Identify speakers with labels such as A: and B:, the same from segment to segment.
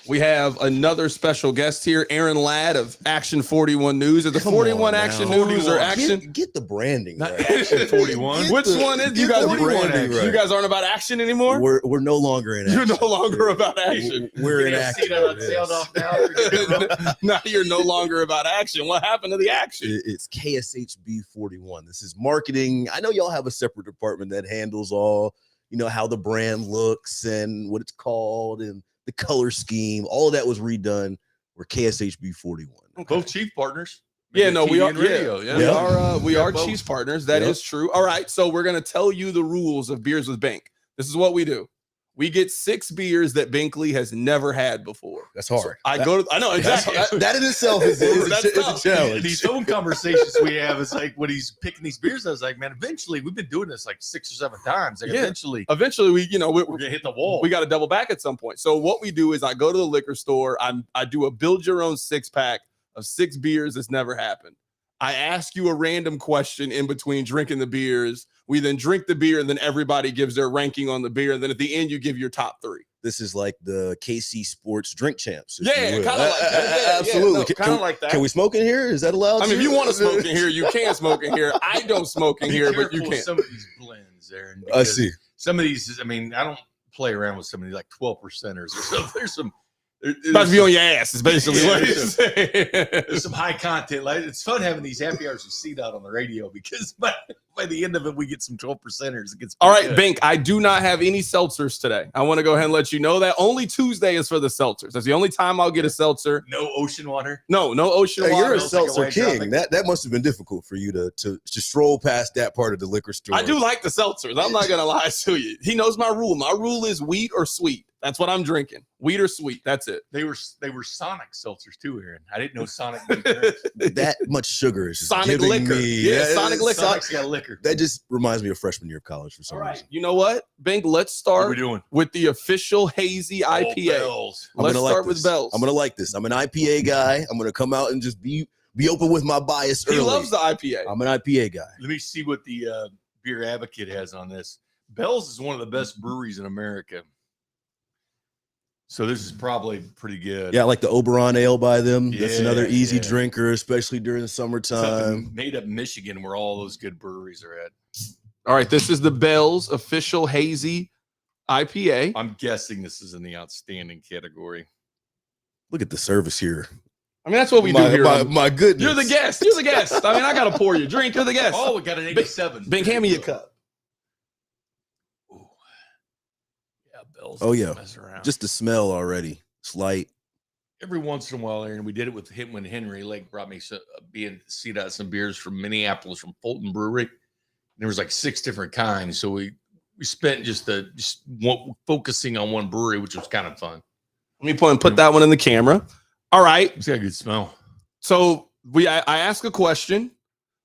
A: We have another special guest here, Aaron Ladd of Action 41 News. Is the 41 Action News or Action?
B: Get the branding
C: Not
B: right.
C: Action 41.
A: Which one is you guys?
B: Branding right.
A: You guys aren't about action anymore.
B: We're no longer in action.
A: You're no longer about action.
B: We're in action.
A: Now you're no longer about action. What happened to the action?
B: It's KSHB 41. This is marketing. I know y'all have a separate department that handles all, how the brand looks and what it's called and the color scheme. All of that was redone. We're KSHB 41.
C: Okay. Both chief partners.
A: Yeah, no, we are.
C: Radio,
A: We are Chiefs partners. That is true. All right, so we're gonna tell you the rules of Beers with Bink. This is what we do. We get 6 beers that Binkley has never had before.
B: That's hard.
A: So I know exactly.
B: That in itself is a challenge.
C: These phone conversations we have is like when he's picking these beers. I was like, man, eventually we've been doing this like 6 or 7 times. Like eventually
A: we, we're
C: gonna hit the wall.
A: We got to double back at some point. So what we do is I go to the liquor store. I do a build your own 6-pack of 6 beers that's never happened. I ask you a random question in between drinking the beers. We then drink the beer, and then everybody gives their ranking on the beer. And then at the end, you give your top 3.
B: This is like the KC Sports Drink Champs.
A: Yeah, kind of like that.
B: Absolutely.
A: Kind of like that.
B: Can we smoke in here? Is that allowed?
A: I mean, if you want to smoke in here, you can smoke in here. I don't smoke in here, but you can.
C: Some of these blends, Aaron.
B: I see.
C: Some of these, I don't play around with some of these like 12%ers or so. There's some.
A: About to be on your ass is basically what he's saying.
C: There's some high content. Like, it's fun having these happy hours with seed out on the radio because by the end of it, we get some 12%ers. It gets
A: all right,
C: good.
A: Bink. I do not have any seltzers today. I want to go ahead and let you know that only Tuesday is for the seltzers. That's the only time I'll get a seltzer.
C: No ocean water.
A: No ocean water.
B: You're a seltzer king. That must have been difficult for you to stroll past that part of the liquor store.
A: I do like the seltzers. I'm not gonna lie to you. He knows my rule. My rule is wheat or sweet. That's what I'm drinking. Wheat or sweet. That's it.
C: They were Sonic seltzers too, Aaron. I didn't know Sonic.
B: That much sugar is just
A: Sonic
B: giving
A: liquor.
B: me.
A: Yeah, Sonic liquor.
C: Sonic's got liquor.
B: That just reminds me of freshman year of college for some reason.
A: You know what, Bink? Let's
C: What are
A: start
C: we doing?
A: with the official hazy IPA.
C: Bells.
A: Let's start with Bells.
B: I'm gonna like this. I'm an IPA guy. I'm gonna come out and just be open with my bias
A: He
B: early.
A: loves the IPA.
B: I'm an IPA guy.
C: Let me see what the Beer Advocate has on this. Bell's is one of the best breweries in America. So this is probably pretty good.
B: Yeah, I like the Oberon Ale by them. That's another easy
C: Yeah.
B: drinker, especially during the summertime.
C: Something made up in Michigan where all those good breweries are at.
A: All right, this is the Bell's official hazy IPA.
C: I'm guessing this is in the outstanding category.
B: Look at the service here.
A: I mean, that's what we do here.
B: My goodness.
A: You're the guest. You're the guest. I mean, I got to pour you a drink. You're the guest.
C: Oh, we got an 87.
A: Bink, hand me your cup.
C: Ooh. Yeah, Bell's.
B: Oh, yeah.
C: Mess around.
B: Just the smell already. It's light.
C: Every once in a while, Aaron, we did it with him when Henry Lake brought me seed out some beers from Minneapolis from Fulton Brewery. There was like 6 different kinds, so we spent just focusing on one brewery, which was kind of fun.
A: Let me put that one in the camera. All right.
C: It's got a good smell.
A: So I ask a question.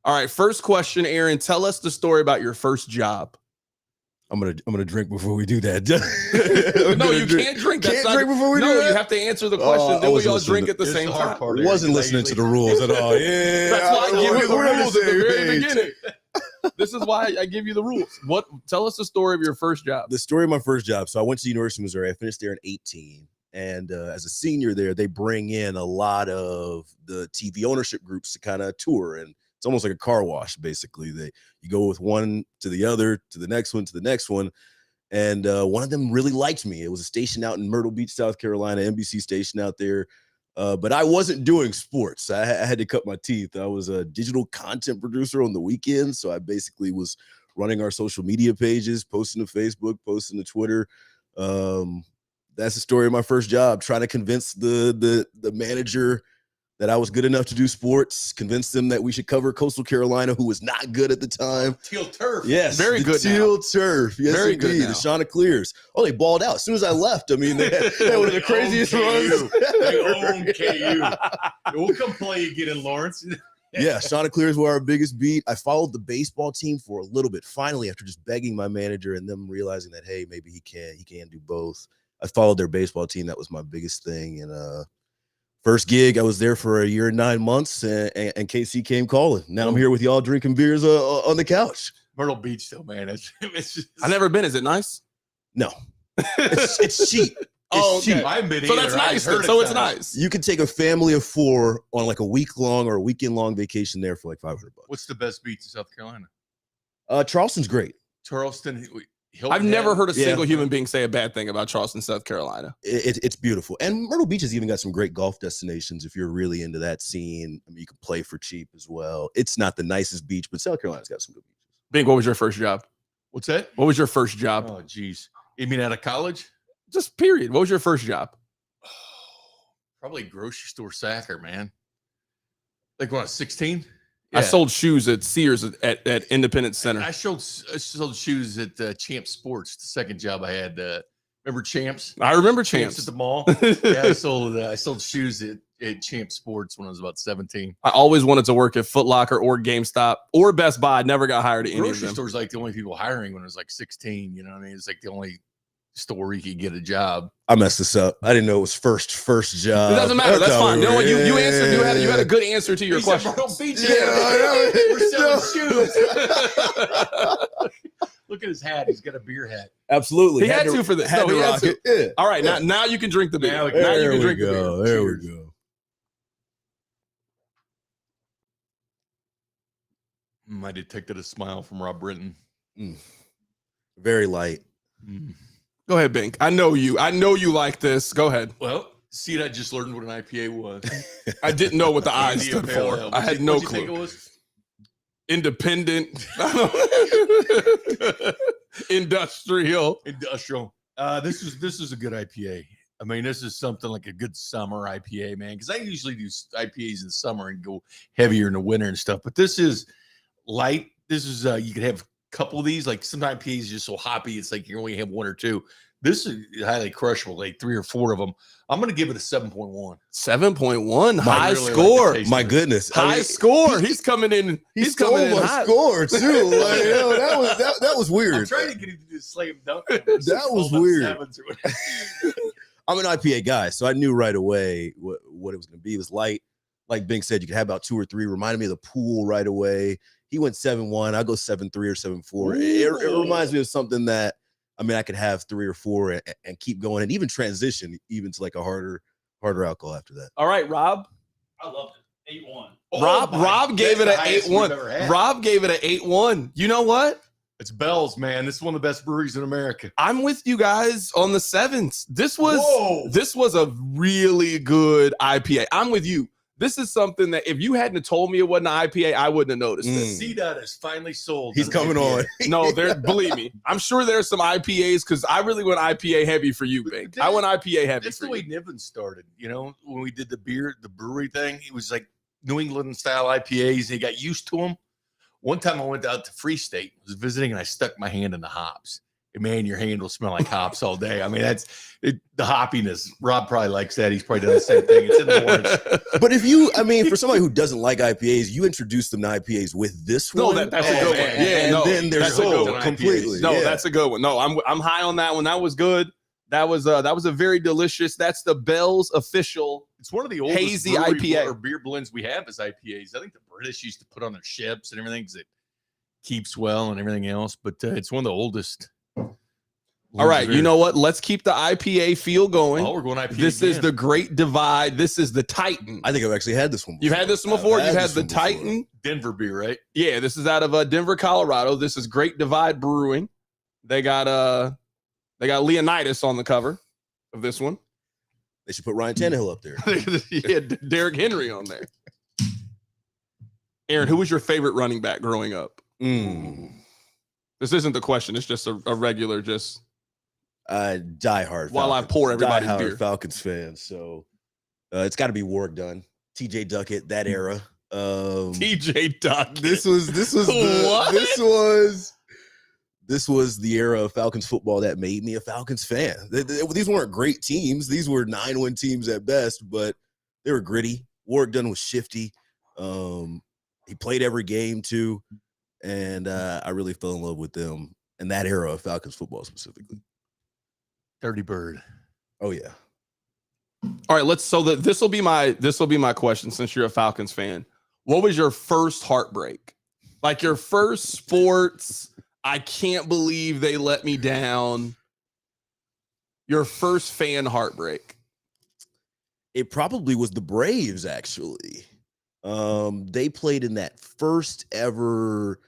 A: All right. First question, Aaron. Tell us the story about your first job.
B: I'm gonna drink before we do that.
A: No, you can't drink.
B: Can't drink before we do that?
A: You have to answer the question. Then we all drink at the
C: Here's
A: same
C: the hard
A: time.
C: part,
B: Wasn't listening to the rules at all. Yeah,
A: That's why I give you the
B: we're on
A: rules at the
B: same
A: very
B: page.
A: beginning. This is why I give you the rules. Tell us the story of your first job.
B: The story of my first job. So I went to the University of Missouri. I finished there in 18. And as a senior there, they bring in a lot of the TV ownership groups to kind of tour. And it's almost like a car wash, basically. You go with one to the other, to the next one, to the next one. And one of them really liked me. It was a station out in Myrtle Beach, South Carolina, NBC station out there. But I wasn't doing sports. I had to cut my teeth. I was a digital content producer on the weekends. So I basically was running our social media pages, posting to Facebook, posting to Twitter. That's the story of my first job, trying to convince the manager that I was good enough to do sports, convince them that we should cover Coastal Carolina, who was not good at the time.
C: Teal turf.
B: Yes,
A: very good.
B: Teal turf. Yes,
A: very
B: indeed.
A: good.
B: The Chanticleers. Oh, they balled out as soon as I left. I mean, they had one of the craziest runs.
C: They own KU. We'll come play again in Lawrence.
B: Yeah, Chanticleers were our biggest beat. I followed the baseball team for a little bit. Finally, after just begging my manager and them realizing that, hey, maybe he can do both. I followed their baseball team. That was my biggest thing. And first gig, I was there for a year and 9 months, and KC came calling. Now I'm here with y'all drinking beers on the couch.
C: Myrtle Beach, though, man. It's just,
A: I've never been. Is it nice?
B: No, it's cheap.
A: Oh,
B: cheap.
A: okay.
C: I've been
A: So
C: either.
A: that's
C: I've
A: nice.
C: heard
A: So it's
C: nice.
A: nice.
B: You could take a family of 4 on like a week-long or a weekend-long vacation there for like $500.
C: What's the best beach in South Carolina?
B: Charleston's great.
C: Charleston.
A: I've never heard a
B: Yeah.
A: single human being say a bad thing about Charleston, South Carolina.
B: It's beautiful. And Myrtle Beach has even got some great golf destinations if you're really into that scene. I mean, you can play for cheap as well. It's not the nicest beach, but South Carolina's got some good beaches.
A: Bink, what was your first job?
C: What's that?
A: What was your first job?
C: Oh, geez. You mean out of college?
A: Just period. What was your first job?
C: Probably grocery store sacker, man. Like when I was 16?
A: I sold shoes at Sears at Independence Center.
C: I sold shoes at Champs Sports, the second job I had. Remember Champs?
A: I remember
C: Champs
A: Champs.
C: at the mall. Yeah, I sold shoes at Champs Sports when I was about 17.
A: I always wanted to work at Foot Locker or GameStop or Best Buy. I never got hired at any of
C: Grocery
A: them.
C: store's like the only people hiring when I was like 16. You know what I mean? It's like the only store where you could get a job.
B: I messed this up. I didn't know it was first job.
A: It doesn't matter. That's fine. You know what? You answered. You had a
B: Yeah.
A: good answer to your
C: He said,
A: question.
C: "Myrtle Beach,
B: Yeah, I know.
C: we're selling shoes." Look at his hat. He's got a beer hat.
B: Absolutely.
A: He had to for this.
B: Had
A: No,
B: to
A: he had
B: rock
A: to.
B: it. Yeah.
A: All right, now you can drink the beer.
C: Now we-
A: Now you
B: There
A: can
B: we
A: drink the
B: go.
A: beer.
B: There
C: Cheers.
B: we go.
C: I detected a smile from Rob Britton.
B: Very light.
A: Go ahead, Bink. I know you. I know you like this. Go ahead.
C: Well, see, I just learned what an IPA was.
A: I didn't know what the I
C: India
A: stood
C: Pale
A: for.
C: Ale.
A: I had no
C: What'd you think
A: clue.
C: it was?
A: Independent, industrial.
C: Industrial. This is a good IPA. I mean, this is something like a good summer IPA, man. Because I usually do IPAs in the summer and go heavier in the winter and stuff. But this is light. This is you could have a couple of these. Like some IPAs are just so hoppy, it's like you only have 1 or 2. This is highly crushable, like 3 or 4 of them. I'm going to give it a 7.1.
A: 7.1, high
C: really like the
A: score.
C: taste.
B: My goodness. I
A: High
B: mean,
A: score. He's coming in.
B: He
A: He's
B: stole
A: coming in
B: my
A: hot.
B: score too. Like, yo, that was
C: I'm
B: weird.
C: trying to get him to do slam dunk.
B: That was weird. I'm an IPA guy, so I knew right away what it was going to be. It was light. Like Bink said, you could have about 2 or 3. Reminded me of the pool right away. He went 7.1. I go 7.3 or 7.4. It reminds me of something that, I mean, I could have 3 or 4 and keep going and even transition even to like a harder alcohol after that.
A: All right, Rob.
D: I loved it. 8-1.
A: Rob gave it an 8-1. Rob gave it an 8-1. You know what?
C: It's Bell's, man. This is one of the best breweries in America.
A: I'm with you guys on the 7s. This was
C: Whoa.
A: a really good IPA. I'm with you. This is something that if you hadn't told me it wasn't an IPA, I wouldn't have noticed
C: The
A: it.
C: C-Dot is finally sold.
B: He's coming on.
A: No, believe me. I'm sure there's some IPAs because I really went IPA heavy for you, Bink. I went IPA heavy
C: That's
A: for
C: the way
A: you.
C: Niven started. You know, when we did the brewery thing, it was like New England style IPAs. They got used to them. One time I went out to Free State, was visiting, and I stuck my hand in the hops. And man, your hand will smell like hops all day. I mean, that's the hoppiness. Rob probably likes that. He's probably done the same thing. It's in the orange.
B: But if you, I mean, for somebody who doesn't like IPAs, you introduce them to IPAs with this
A: No,
B: one.
A: that's a good one.
C: man.
A: Yeah,
B: and
A: no,
B: then they're
A: that's a good
B: sold
A: one.
B: completely.
A: No,
B: Yeah.
A: that's a good one. No, I'm high on that one. That was good. That was a very delicious. That's the Bell's official.
C: It's one of the oldest
A: Hazy
C: brewery
A: IPA.
C: or beer blends we have as IPAs. I think the British used to put on their ships and everything because it keeps well and everything else. But it's one of the oldest.
A: All right, you know what? Let's keep the IPA feel going.
C: Oh, we're going IPA.
A: This is
C: again.
A: the Great Divide. This is the Titan.
B: I think I've actually had this one before.
A: You've had this one before.
B: I've
A: You've had
B: this
A: the
B: one before.
A: Titan.
C: Denver beer, right?
A: Yeah, this is out of Denver, Colorado. This is Great Divide Brewing. They got Leonidas on the cover of this one.
B: They should put Ryan Tannehill up there.
A: Yeah, Derrick Henry on there. Aaron, who was your favorite running back growing up? This isn't the question. It's just a regular, just
B: Diehard.
A: while I pour everybody's
B: diehard
A: beer.
B: Falcons fan. So it's got to be Warwick Dunn, TJ Duckett, that era.
A: TJ Duck.
B: This was
A: What?
B: this was the era of Falcons football that made me a Falcons fan. These weren't great teams. These were 9-win teams at best, but they were gritty. Warwick Dunn was shifty. He played every game too, and I really fell in love with them in that era of Falcons football specifically.
C: Dirty Bird.
B: Oh yeah.
A: All right, this will be my question since you're a Falcons fan. What was your first heartbreak? Like your first sports, I can't believe they let me down. Your first fan heartbreak.
B: It probably was the Braves, actually. They played in that first ever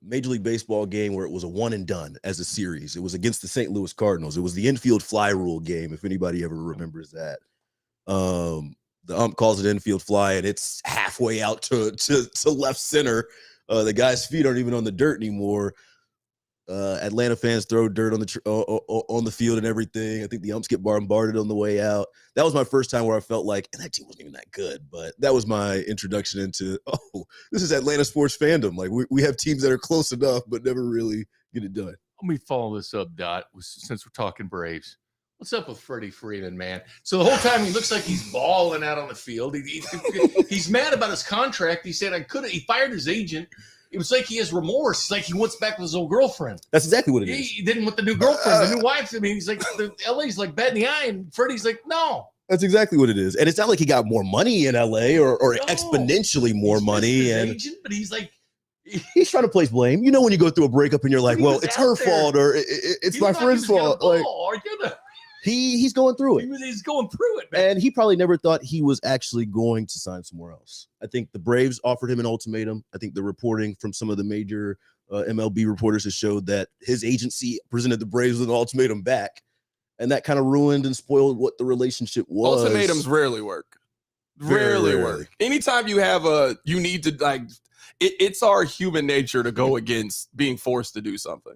B: Major League Baseball game where it was a one and done as a series. It was against the St. Louis Cardinals. It was the infield fly rule game, if anybody ever remembers that. The ump calls it infield fly, and it's halfway out to left center. The guy's feet aren't even on the dirt anymore. Atlanta fans throw dirt on the field and everything. I think the umps get bombarded on the way out. That was my first time where I felt like, and that team wasn't even that good, but that was my introduction into, this is Atlanta sports fandom. Like we have teams that are close enough, but never really get it done.
C: Let me follow this up, Dot, since we're talking Braves. What's up with Freddie Freeman, man? So the whole time he looks like he's balling out on the field. He's mad about his contract. He said, he fired his agent. It was like he has remorse. It's like he wants back with his old girlfriend.
B: That's exactly what it is.
C: He didn't want the new girlfriend, the new wife. I mean, he's like, LA's like bat in the eye, and Freddie's like, no.
B: That's exactly what it is. And it's not like he got more money in LA or
C: No.
B: exponentially more money. And
C: agent, but he's like,
B: he's trying to place blame. You know, when you go through a breakup and you're like, well, it's her fault or it's my friend's fault. Like, he's going through it.
C: He's going through it, man.
B: And he probably never thought he was actually going to sign somewhere else. I think the Braves offered him an ultimatum. I think the reporting from some of the major MLB reporters has showed that his agency presented the Braves with an ultimatum back. And that kind of ruined and spoiled what the relationship was.
A: Ultimatums rarely work. Rarely work. Anytime you have you need to it's our human nature to go against being forced to do something.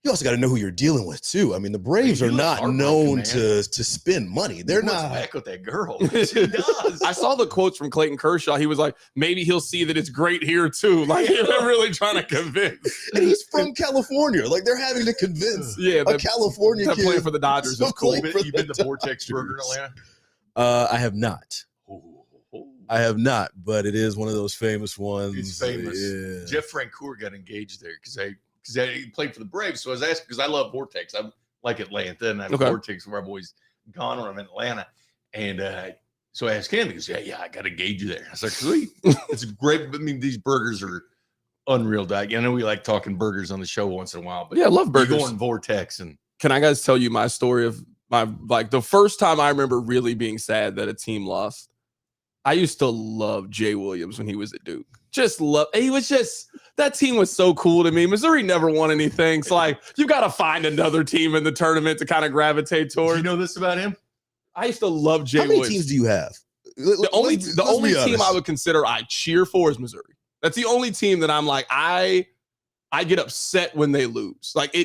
B: You also got to know who you're dealing with too. I mean, the Braves are not known to spend money. They're not
C: back with that girl. She does.
A: I saw the quotes from Clayton Kershaw. He was like, maybe he'll see that it's great here too. Like they're really trying to convince.
B: And he's from California. Like they're having to convince a California kid
A: playing for the Dodgers.
C: So cool. You've been to Vortex Burger in
B: Atlanta? I have not. I have not, but it is one of those famous ones.
C: It's famous. Yeah. Jeff Francoeur got engaged there because he played for the Braves. So I was asking because I love Vortex. I like Atlanta, and I have Vortex where I've always gone when I'm in Atlanta. And so I asked Candy, he goes, yeah, I got to engage you there. I was like, sweet. It's great. I mean, these burgers are unreal, Doc. I know we like talking burgers on the show once in a while, but
A: yeah, I love burgers.
C: Going Vortex. And
A: can I guys tell you my story of the first time I remember really being sad that a team lost? I used to love Jay Williams when he was at Duke. That team was so cool to me. Missouri never won anything. It's like, you got to find another team in the tournament to kind of gravitate towards.
C: You know this about him?
A: I used to love Jay
B: Williams.
A: How
B: many teams do you have?
A: The only team I would consider I cheer for is Missouri. That's the only team that I'm like, I get upset when they lose. Like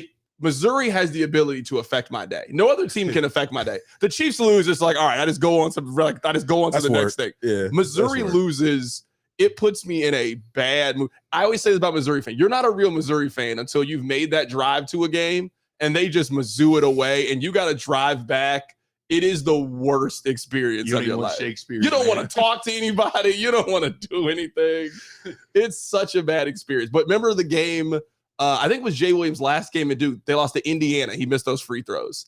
A: Missouri has the ability to affect my day. No other team can affect my day. The Chiefs lose, it's like, all right, I just go on to the next thing.
B: Yeah,
A: Missouri loses, it puts me in a bad mood. I always say this about Missouri fan. You're not a real Missouri fan until you've made that drive to a game and they just Mizzou it away and you got to drive back. It is the worst experience of your life.
C: Shakespeare,
A: you don't want to talk to anybody. You don't want to do anything. It's such a bad experience. But remember the game, I think it was Jay Williams' last game at Duke. They lost to Indiana. He missed those free throws.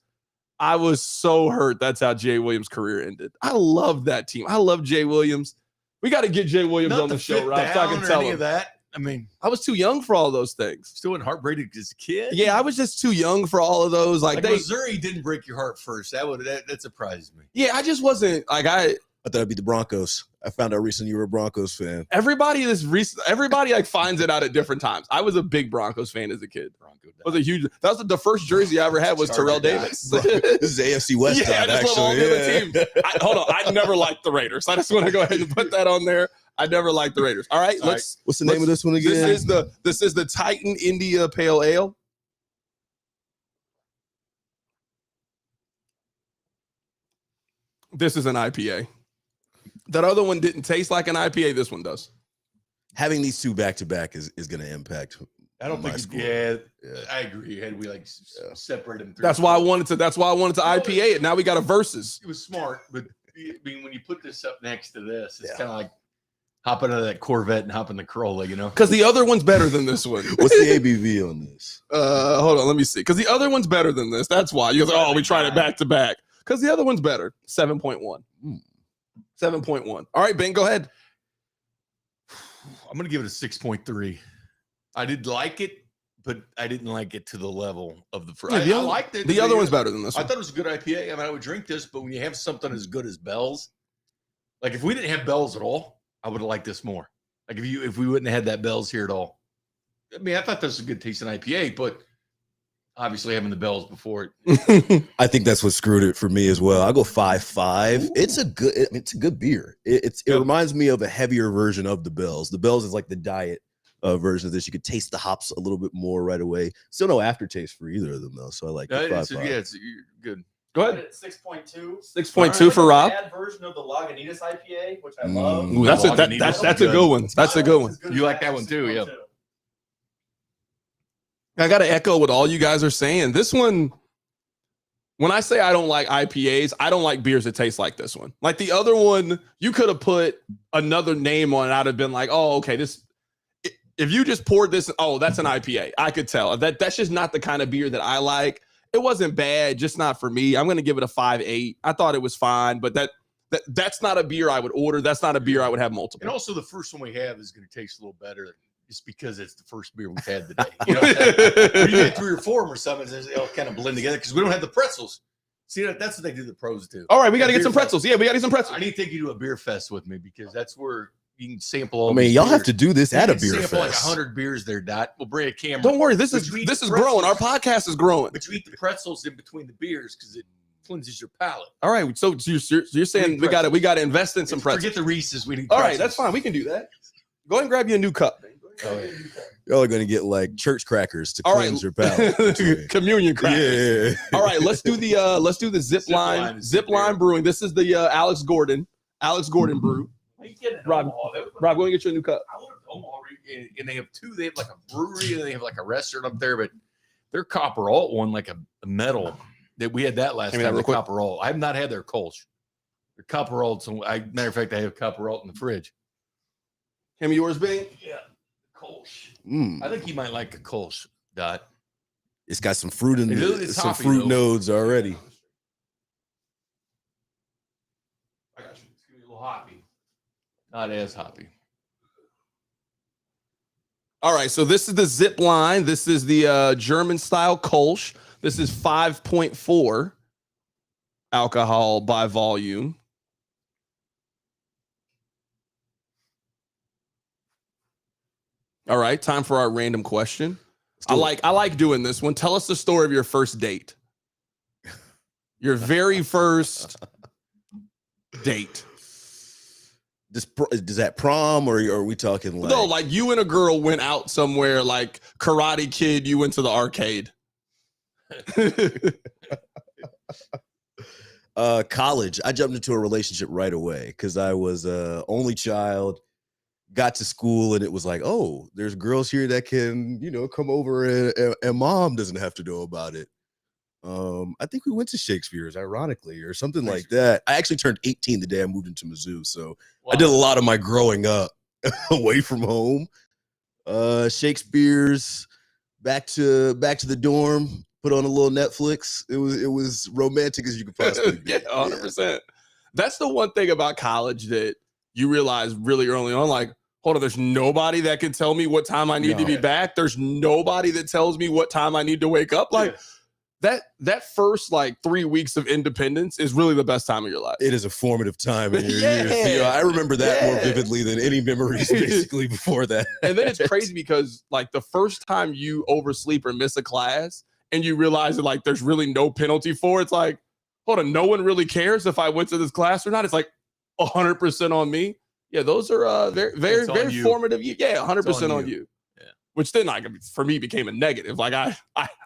A: I was so hurt. That's how Jay Williams' career ended. I love that team. I love Jay Williams. We got to get Jay Williams on the show, Rob, so I can tell him
C: that. I mean,
A: I was too young for all those things.
C: Still in heartbreak as a kid.
A: Yeah, I was just too young for all of those. Like
C: Missouri didn't break your heart first. That surprised me.
A: Yeah, I just wasn't like I
B: thought it'd be the Broncos. I found out recently you were a Broncos fan.
A: Everybody like finds it out at different times. I was a big Broncos fan as a kid. That was the first jersey I ever had was Terrell Davis.
B: This is AFC West.
A: Yeah, I just love all the other teams. Hold on, I never liked the Raiders. I just want to go ahead and put that on there. I never liked the Raiders. All right,
B: what's the name of this one again?
A: This is the Titan India Pale Ale. This is an IPA. That other one didn't taste like an IPA. This one does.
B: Having these two back to back is going to impact.
C: I don't think. Yeah, I agree. Had we separate them?
A: That's why I wanted to IPA it. Now we got a versus.
C: It was smart, but I mean, when you put this up next to this, it's kind of like hopping out of that Corvette and hopping the Corolla, you know?
A: Because the other one's better than this one.
B: What's the ABV on this?
A: Hold on, let me see. Because the other one's better than this. That's why. You're like, we tried it back to back. Because the other one's better. 7.1. 7.1. All right, Ben, go ahead.
C: I'm going to give it a 6.3. I did like it, but I didn't like it to the level of the first.
A: Yeah,
C: I liked it.
A: The other one's better than this
C: I
A: one.
C: thought it was a good IPA. I mean, I would drink this, but when you have something as good as Bell's, like if we didn't have Bell's at all, I would have liked this more. Like if we wouldn't have had that Bell's here at all. I mean, I thought this was a good tasting IPA, but obviously having the Bell's before it.
B: I think that's what screwed it for me as well. I go 5.5. It's a good beer. It reminds me of a heavier version of the Bell's. The Bell's is like the diet version of this. You could taste the hops a little bit more right away. Still no aftertaste for either of them though. So I like it. 5.5.
C: It's good.
A: Go
D: Put
A: ahead.
D: it at 6.2.
A: 6.2 for Rob.
D: Bad version of the Lagunitas IPA, which I love.
A: Ooh, that's a good one. That's a good one.
C: You like that one too, yeah.
A: I got to echo what all you guys are saying. This one, when I say I don't like IPAs, I don't like beers that taste like this one. Like the other one, you could have put another name on it. I'd have been like, oh, okay, this. If you just poured this, oh, that's an IPA. I could tell that's just not the kind of beer that I like. It wasn't bad, just not for me. I'm going to give it a 5.8. I thought it was fine, but that's not a beer I would order. That's not a beer I would have multiple.
C: And also the first one we have is going to taste a little better just because it's the first beer we've had today. You know what I'm saying? When you get 3 or 4 or something, they'll kind of blend together because we don't have the pretzels. See, that's what they do the pros do.
A: All right, we got to get some pretzels. Yeah, we got to get some pretzels.
C: I need to take you to a beer fest with me because that's where you can sample all
B: I mean,
C: these
B: y'all
C: beers.
B: have to do this at a beer
C: sample
B: fest.
C: like 100 beers there, Dot. We'll bring a camera.
A: Don't worry, this is
C: Pretzels.
A: growing. Our podcast is growing.
C: But you eat the pretzels in between the beers because it cleanses your palate.
A: All right, so you're saying we got to invest in some pretzels.
C: Forget the Reese's. We need
A: All
C: pretzels.
A: right, that's fine. We can do that. Go ahead and grab you a new cup.
C: Oh, yeah.
B: Y'all are going to get like church crackers to
A: All
B: cleanse your palate.
A: Communion crackers.
B: Yeah.
A: All right, let's do the zip line brewing. This is the Alex Gordon brew. Rob, go and get you a new cup.
C: I want to Omaha, and they have 2. They have like a brewery and they have like a restaurant up there, but their copper alt one, like a metal that we had that last time. The copper alt. I have not had their Kolsch. Their copper alt. So matter of fact, I have copper alt in the fridge.
A: Him yours, Bing?
C: Yeah, Kolsch. I think you might like a Kolsch, Dot.
B: It's got some fruit in
C: It's
B: some
C: hoppy,
B: fruit
C: though.
B: nodes already.
C: I got you. It's gonna be a little hoppy. Not as hoppy.
A: All right, so this is the zip line. This is the German style Kolsch. This is 5.4 alcohol by volume. All right, time for our random question. I like doing this one. Tell us the story of your first date. Your very first date.
B: Is that prom or are we talking like?
A: No, like you and a girl went out somewhere, like Karate Kid. You went to the arcade.
B: College. I jumped into a relationship right away because I was only child. Got to school and it was like, oh, there's girls here that can, come over and mom doesn't have to know about it. I think we went to Shakespeare's, ironically, or something like that. I actually turned 18 the day I moved into Mizzou, so I did a lot of my growing up away from home. Shakespeare's, back to the dorm, put on a little Netflix. It was romantic as you could possibly be.
A: Yeah, 100%. That's the one thing about college that you realize really early on, like, hold on, there's nobody that can tell me what time I need to be back. There's nobody that tells me what time I need to wake up. Like that first like 3 weeks of independence is really the best time of your life.
B: It is a formative time in your years. I remember that more vividly than any memories basically before that.
A: And then it's crazy because like the first time you oversleep or miss a class and you realize that like there's really no penalty for it, it's like, hold on, no one really cares if I went to this class or not. It's like 100% on me. Yeah, those are very, very, very formative. Yeah, 100% on you. Yeah. Which then, like, for me, became a negative. Like,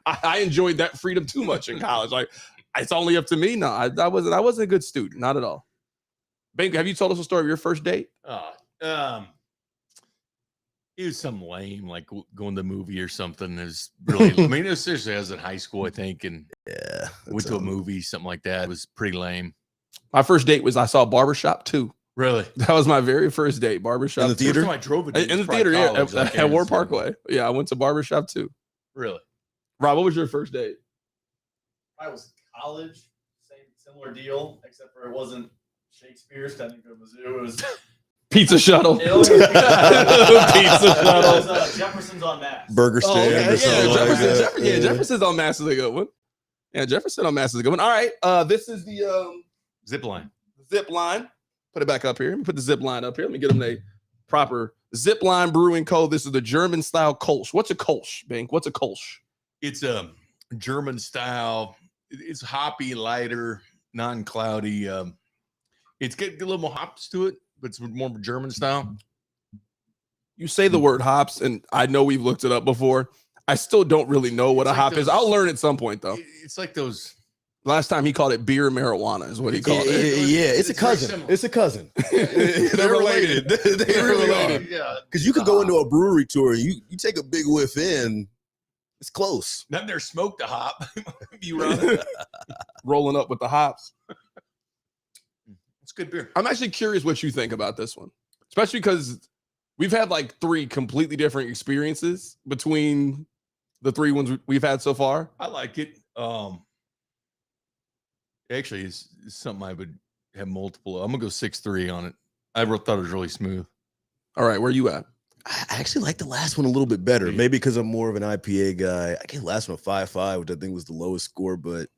A: I enjoyed that freedom too much in college. Like, it's only up to me. No, I wasn't a good student, not at all. Binkley, have you told us a story of your first date?
C: It was something lame, like going to the movie or something. Is really, I mean, it was seriously. I was in high school, I think, and went to a movie, something like that. It was pretty lame.
A: My first date was I saw Barbershop 2.
C: Really?
A: That was my very first date. Barbershop
B: in the theater.
C: First time I drove it
A: in the theater. College, at Ward Parkway. Yeah, I went to Barbershop 2.
C: Really?
A: Rob, what was your first date?
D: I was college, similar deal, except for it wasn't Shakespeare's. I didn't go to Mizzou. It was
A: Pizza shuttle.
D: It always-
A: Pizza
D: It
A: shuttle.
D: was, Jefferson's on Mass.
B: Burger
A: Oh,
B: stand
A: okay.
B: or something like that.
A: Yeah, Jefferson's on Mass is a good one. Yeah, Jefferson on Mass is a good one. All right. This is the
C: Zip line.
A: zip line. Put it back up here. Let me put the zip line up here. Let me get them a proper Zip Line Brewing Co. This is the German style Kolsch. What's a Kolsch, Bink? What's a Kolsch?
C: It's a German style. It's hoppy, lighter, non-cloudy. It's got a little more hops to it, but it's more German style.
A: You say the word hops, and I know we've looked it up before. I still don't really know what
C: It's
A: a
C: like
A: hop is.
C: those-
A: I'll learn at some point, though.
C: It's like those.
A: Last time he called it beer marijuana is what he called it.
B: Yeah, it's a
C: It's very
B: cousin.
C: similar.
B: It's a cousin.
A: They're related.
B: They
A: They're
B: really
A: related.
B: are.
C: Yeah.
B: Because you could go into a brewery tour, and you take a big whiff in, it's close.
C: Not there smoked a hop. You run.
A: Rolling up with the hops.
C: It's good beer.
A: I'm actually curious what you think about this one, especially because we've had like 3 completely different experiences between the 3 ones we've had so far.
C: I like it. Actually, it's something I would have multiple. I'm gonna go 6.3 on it. I thought it was really smooth.
A: All right, where you at?
B: I actually like the last one a little bit better.
C: Yeah.
B: Maybe because I'm more of an IPA guy. I gave the last one a 5.5, which I think was the lowest score, but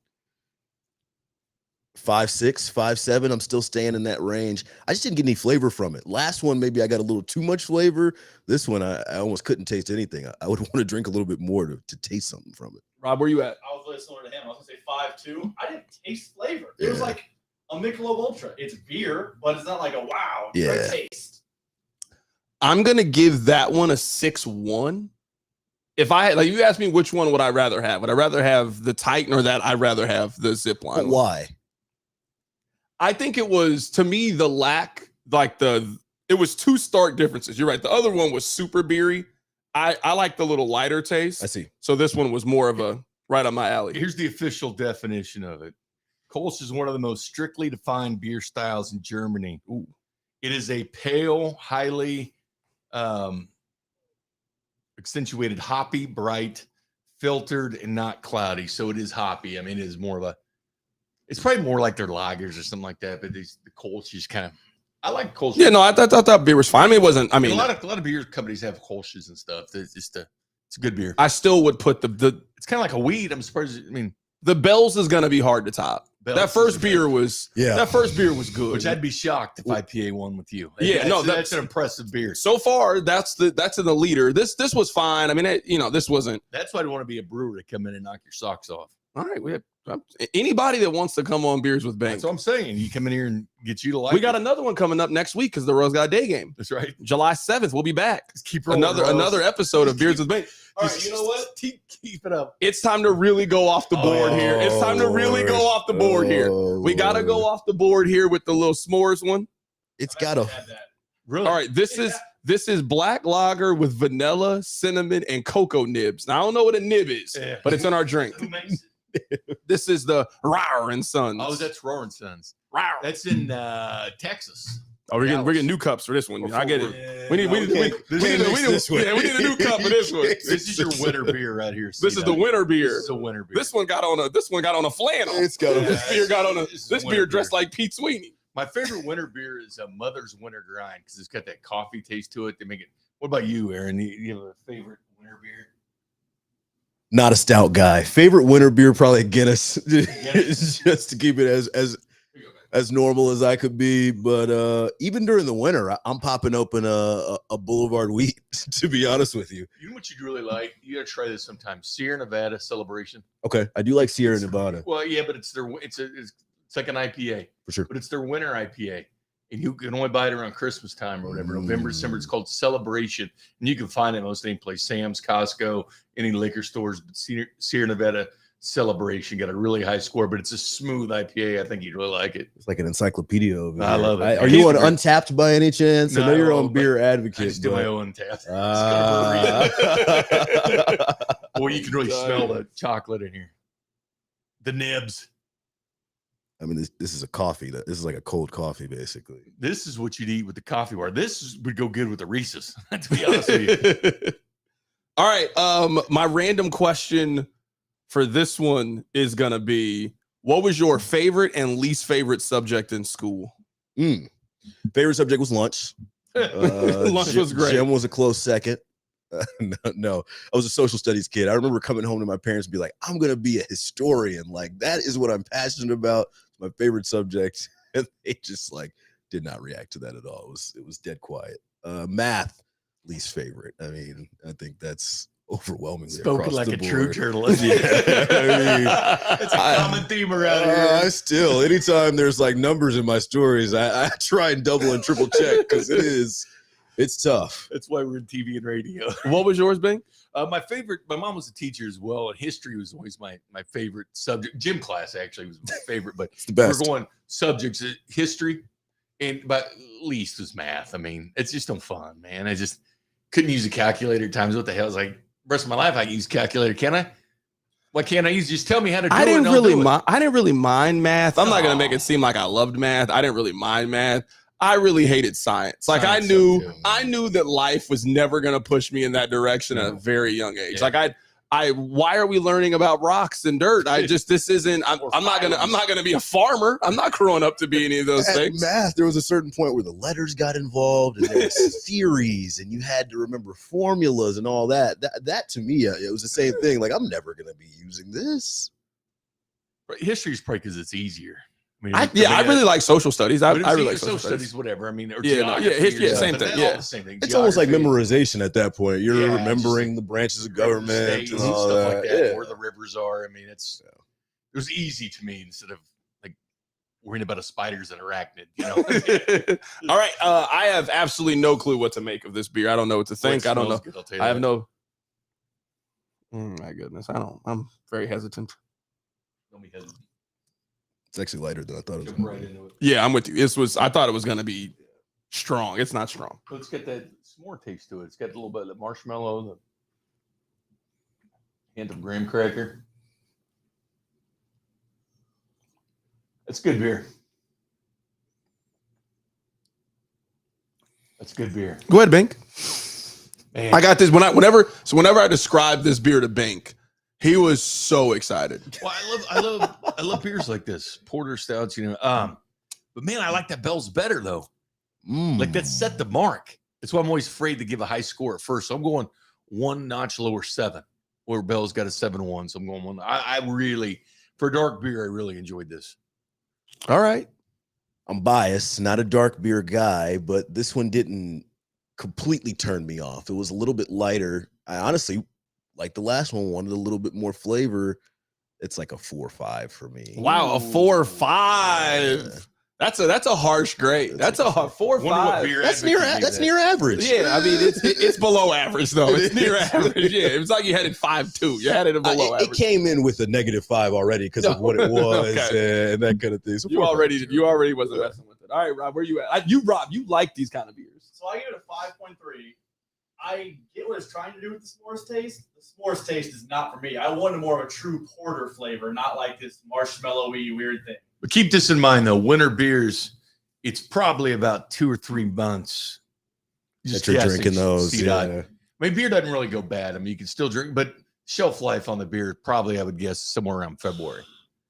B: 5.6, 5.7, I'm still staying in that range. I just didn't get any flavor from it. Last one, maybe I got a little too much flavor. This one, I almost couldn't taste anything. I would want to drink a little bit more to taste something from it.
A: Rob, where you at?
D: I was really similar to him. I was gonna say 5.2. I didn't taste flavor. It was
B: Yeah.
D: like a Michelob Ultra. It's beer, but it's not like a wow.
B: Yeah.
D: Great taste.
A: I'm gonna give that one a 6.1. If I like, you asked me which one would I rather have? Would I rather have the Titan or that? I'd rather have the Zip
B: But
A: Line.
B: why?
A: I think it was, to me, the lack, like it was 2 stark differences. You're right. The other one was super beery. I like the little lighter taste.
B: I see.
A: So this one was more of a right up my alley.
C: Here's the official definition of it. Kolsch is one of the most strictly defined beer styles in Germany.
A: Ooh.
C: It is a pale, highly accentuated, hoppy, bright, filtered, and not cloudy. So it is hoppy. I mean, it is more of a. It's probably more like their lagers or something like that. But the Kolsch is kind of. I like Kolsch.
A: Yeah, no, I thought that beer was fine. I mean, it wasn't. I
C: I mean,
A: mean,
C: a lot of beer companies have Kolsch's and stuff. It's just it's a good beer.
A: I still would put the
C: It's kind of like a weed. I'm surprised. I mean,
A: Bell's is gonna be hard to top.
C: Bell's
A: That
C: is
A: first
C: a
A: beer was That first beer was good.
C: which I'd be shocked if IPA won with you.
A: Yeah, no,
C: that's an impressive beer.
A: So far, that's in the leader. This was fine. I mean, this wasn't.
C: That's why I want to be a brewer to come in and knock your socks off.
A: All right, we have anybody that wants to come on Beers with Bank.
C: That's what I'm saying. You come in here and get you to like.
A: We got
C: it.
A: another one coming up next week because the Rose got a day game.
C: That's right.
A: July 7th, we'll be back.
C: Just keep rolling,
A: Another episode of Beers with Bank.
D: All right, you know what?
C: Keep it up.
A: It's time to really go off the board here. It's time to really go off the board here. We got to go off the board here with the little s'mores one.
B: It's
D: I
B: got to.
D: had that.
C: Really?
A: All right, this is black lager with vanilla, cinnamon, and cocoa nibs. Now I don't know what a nib is,
C: Yeah.
A: but it's in our drink.
D: Who makes it?
A: This is the Rar and Sons.
C: Oh, that's Roaring Sons.
A: Rar.
C: That's in Texas.
A: Oh, we're getting new cups for this one.
C: Or
A: I get it.
D: Yeah.
A: We need a new cup for this one.
C: This is your winter beer right here.
A: This is the winter beer.
C: This is a winter beer.
A: This one got on a flannel.
B: It's got
A: This
B: a.
A: beer got on a
C: This is
A: this
C: winter
A: beer dressed
C: beer.
A: like Pete Sweeney.
C: My favorite winter beer is a Mother's Winter Grind because it's got that coffee taste to it. They make it. What about you, Aaron? You have a favorite winter beer?
B: Not a stout guy. Favorite winter beer, probably Guinness, just to keep it as normal as I could be. But even during the winter, I'm popping open a Boulevard Wheat. To be honest with you,
C: You know what you'd really like? You gotta try this sometime. Sierra Nevada Celebration.
B: okay, I do like Sierra Nevada
C: Well, yeah, but it's like an IPA,
B: for sure.
C: but it's their winter IPA, and you can only buy it around Christmas time or whatever, November, December. It's called Celebration, and you can find it most any place: Sam's, Costco, any liquor stores. But Sierra Nevada Celebration got a really high score, but it's a smooth IPA. I think you'd really like it.
B: It's like an encyclopedia over
C: I
B: here.
C: love it.
B: Are you on Untapped by any chance? I know you're
C: No,
B: on Beer
C: I
B: Advocate.
C: just do my
B: but-
C: own tap.
B: Ah.
C: Boy, you can really smell the chocolate in here. The nibs.
B: I mean, this is a coffee. This is like a cold coffee, basically.
C: This is what you'd eat with the coffee bar. Would go good with the Reese's. To be honest with you.
A: All right. My random question for this one is gonna be: what was your favorite and least favorite subject in school?
B: Favorite subject was lunch.
A: Lunch was great.
B: Gym was a close second. No, I was a social studies kid. I remember coming home to my parents and be like, I'm going to be a historian. Like, that is what I'm passionate about. It's my favorite subject. And they just like did not react to that at all. It was dead quiet. Math, least favorite. I mean, I think that's overwhelmingly
C: Spoken
B: across
C: like
B: the
C: a
B: board.
C: true journalist.
B: Yeah, I mean,
C: it's a common theme around here.
B: I still, anytime there's like numbers in my stories, I try and double and triple check because it's tough.
C: That's why we're in TV and radio.
A: What was yours, Bing?
C: My mom was a teacher as well, and history was always my favorite subject. Gym class actually was my favorite, but
B: It's the best.
C: we're going subjects, history, but least was math. I mean, it's just no fun, man. I just couldn't use a calculator at times. What the hell? I was like, rest of my life I can use a calculator. Can I? Why can't I use? Just tell me how to do it.
A: I didn't really
C: mind.
A: mind. I didn't really mind math. I'm not gonna make
C: No.
A: it seem like I loved math. I didn't really mind math. I really hated science. Like
C: Science,
A: I knew that life was never gonna push me in that direction at a very young age.
C: Yeah.
A: Like why are we learning about rocks and dirt? This isn't. I'm not gonna be a farmer. I'm not growing up to be any of those
B: At
A: things.
B: math, there was a certain point where the letters got involved and there was theories and you had to remember formulas and all that. That to me, it was the same thing. Like, I'm never going to be using this.
C: History is probably because it's easier. I
A: really like social studies. I really like social
C: studies,
A: studies.
C: whatever. I mean, or
A: history, same
C: but
A: thing.
C: they're all
A: Yeah,
C: the same thing.
B: It's almost like
C: Geography,
B: memorization at that point. You're
C: Yeah,
B: remembering the branches of government
C: states
B: and
C: and
B: all
C: stuff
B: that.
C: like that,
B: Yeah.
C: where the rivers are. I mean, it was easy to me instead of like worrying about a spider's an arachnid. You know.
A: All right. I have absolutely no clue what to make of this beer. I don't know what to think. I don't know.
C: Good, I'll tell you
A: I have
C: that.
A: no. My goodness, I'm very hesitant.
C: Don't be hesitant.
B: It's actually lighter than I thought it was.
C: Jump right into it.
A: Yeah, I'm with you. I thought it was gonna be strong. It's not strong.
C: Let's get that s'more taste to it. It's got a little bit of marshmallow, the hint of graham cracker. That's good beer. That's good beer.
A: Go ahead, Bink.
C: Man.
A: I got this. Whenever I described this beer to Bink, he was so excited.
C: Well, I love beers like this, porter stouts, you know. But man, I like that Bell's better though. Like that set the mark. That's why I'm always afraid to give a high score at first. So I'm going one notch lower, 7. Where Bell's got a 7-1. So I'm going 1. I really, for dark beer, I really enjoyed this.
A: All right.
B: I'm biased, not a dark beer guy, but this one didn't completely turn me off. It was a little bit lighter. I honestly, like the last one, wanted a little bit more flavor. It's like a 4 or 5 for me.
A: Wow, a 4 or 5.
B: Yeah.
A: That's a harsh grade. That's a 4 or 5.
B: That's near average.
A: Yeah, I mean it's below average though. It's near average. Yeah, it was like you had it 5.2. You had it below
B: It
A: average.
B: came in with a -5 already because of what it was
A: Okay.
B: and that kind of thing. So
A: You
B: 4 or 5.
A: already wasn't messing with it. All right, Rob, where you at? Rob, you like these kind of beers.
D: So I give it a 5.3. I get what it's trying to do with the s'mores taste. The s'mores taste is not for me. I wanted more of a true porter flavor, not like this marshmallowy weird thing.
C: But keep this in mind, though. Winter beers, it's probably about 2 or 3 months.
B: That you're drinking those.
C: CDOT.
B: Yeah.
C: I mean, beer doesn't really go bad. I mean, you can still drink, but shelf life on the beer probably, I would guess, somewhere around February.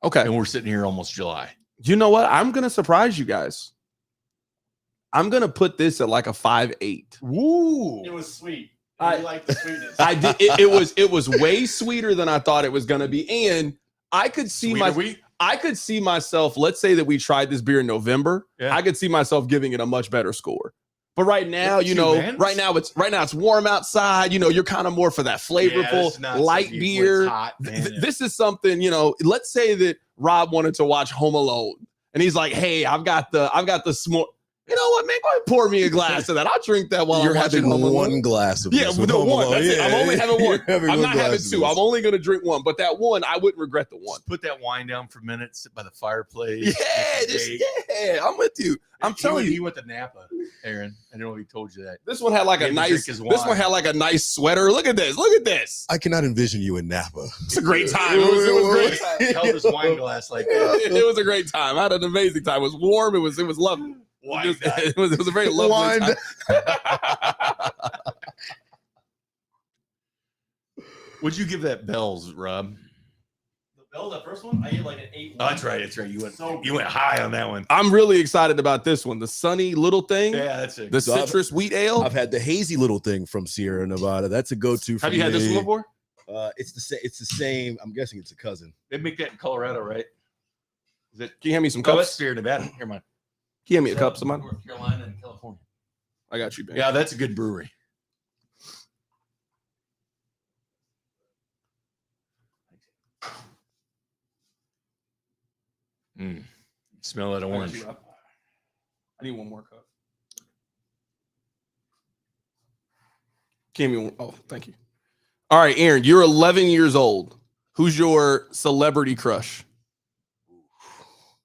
A: Okay.
C: And we're sitting here almost July.
A: You know what? I'm gonna surprise you guys. I'm gonna put this at like a 5.8.
C: Woo!
D: It was sweet.
A: I-
D: I like the sweetness.
A: I did. It was way sweeter than I thought it was gonna be, and I could see I could see myself. Let's say that we tried this beer in November.
C: Yeah.
A: I could see myself giving it a much better score. But right now,
C: Look at you, man.
A: right now it's warm outside. You know, you're kind of more for that flavorful light beer.
C: Hot,
A: This is something, you know. Let's say that Rob wanted to watch Home Alone, and he's like, "Hey, I've got the s'more. You know what, man? Go ahead and pour me a glass of that. I'll drink that while
B: You're
A: I'm watching
B: having
A: Home Alone."
B: one glass of
A: Yeah,
B: this
A: the
B: with Home
A: one.
B: Alone.
A: That's it. I'm only having
B: You're
A: one.
B: having
A: I'm
B: one
A: not having
B: glass of
A: 2.
B: this.
A: I'm only going to drink one. But that one, I wouldn't regret the one.
C: Put that wine down for a minute, sit by the fireplace.
A: Yeah, I'm with you. I'm telling
C: He
A: you,
C: went to Napa, Aaron. I don't know if he told you that.
A: this one had like
C: He
A: a
C: had to
A: nice.
C: drink his
A: This one
C: wine.
A: had like a nice sweater. Look at this. Look at this.
B: I cannot envision you in Napa.
A: It's a great time. It was a great time.
C: Held his wine glass like that.
A: It was a great time. I had an amazing time. It was warm. It was lovely.
C: Wine night.
A: It was a very lovely
B: Wine
A: time.
C: What'd you give that Bell's, Rob?
D: The That was that first one. I gave like an 8.
C: Oh, that's right. That's right. You went high on that one.
A: I'm really excited about this one. The Sunny Little Thing.
C: Yeah, that's it.
A: The citrus wheat ale.
B: I've had the hazy little thing from Sierra Nevada. That's a go-to.
C: Have you had this one before?
B: It's the same. It's the same. I'm guessing it's a cousin.
C: They make that in Colorado, right? Is it?
A: Can you hand me some
C: Oh, that's
A: cups?
C: Sierra Nevada. Here, mine.
A: Can you hand me a cup, someone?
C: North Carolina and California.
A: I got you, Ben.
C: Yeah, that's a good brewery. Smell that orange.
A: I need one more cup. Give me one. Oh, thank you. All right, Aaron, you're 11 years old. Who's your celebrity crush?